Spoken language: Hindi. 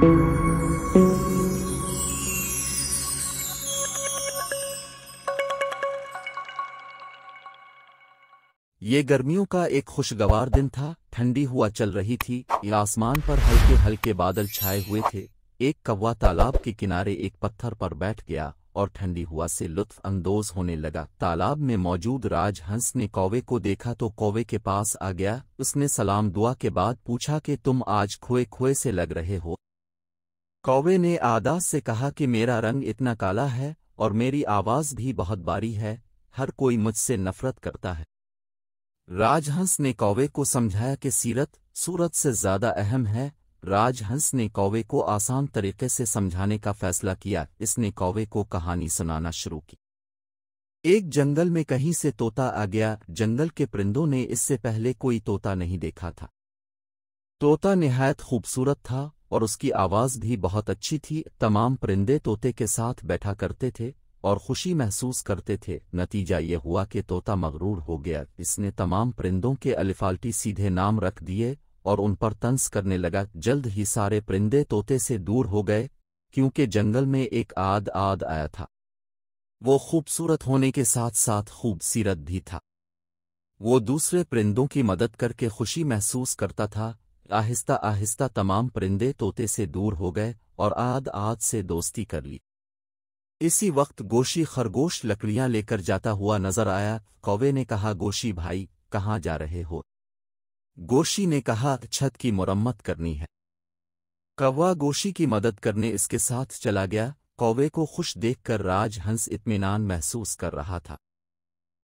ये गर्मियों का एक खुशगवार दिन था। ठंडी हवा चल रही थी। आसमान पर हल्के हल्के बादल छाए हुए थे। एक कौवा तालाब के किनारे एक पत्थर पर बैठ गया और ठंडी हवा से लुत्फ अंदोज होने लगा। तालाब में मौजूद राजहंस ने कौवे को देखा तो कौवे के पास आ गया। उसने सलाम दुआ के बाद पूछा कि तुम आज खोए खोए से लग रहे हो। कौवे ने आदाब से कहा कि मेरा रंग इतना काला है और मेरी आवाज़ भी बहुत बारी है, हर कोई मुझसे नफरत करता है। राजहंस ने कौवे को समझाया कि सीरत सूरत से ज़्यादा अहम है। राजहंस ने कौवे को आसान तरीके से समझाने का फैसला किया। इसने कौवे को कहानी सुनाना शुरू की। एक जंगल में कहीं से तोता आ गया। जंगल के परिंदों ने इससे पहले कोई तोता नहीं देखा था। तोता निहायत खूबसूरत था और उसकी आवाज़ भी बहुत अच्छी थी। तमाम परिंदे तोते के साथ बैठा करते थे और खुशी महसूस करते थे। नतीजा ये हुआ कि तोता मगरूर हो गया। इसने तमाम परिंदों के अलिफाल्टी सीधे नाम रख दिए और उन पर तंज करने लगा। जल्द ही सारे परिंदे तोते से दूर हो गए, क्योंकि जंगल में एक आद आया था। वो खूबसूरत होने के साथ साथ खूबसीरत भी था। वो दूसरे परिंदों की मदद करके खुशी महसूस करता था। आहिस्ता आहिस्ता तमाम परिंदे तोते से दूर हो गए और आद से दोस्ती कर ली। इसी वक्त गोशी खरगोश लकड़ियां लेकर जाता हुआ नजर आया। कौवे ने कहा, गोशी भाई, कहाँ जा रहे हो? गोशी ने कहा, छत की मुरम्मत करनी है। कौवा गोशी की मदद करने इसके साथ चला गया। कौवे को खुश देखकर राजहंस इत्मीनान महसूस कर रहा था।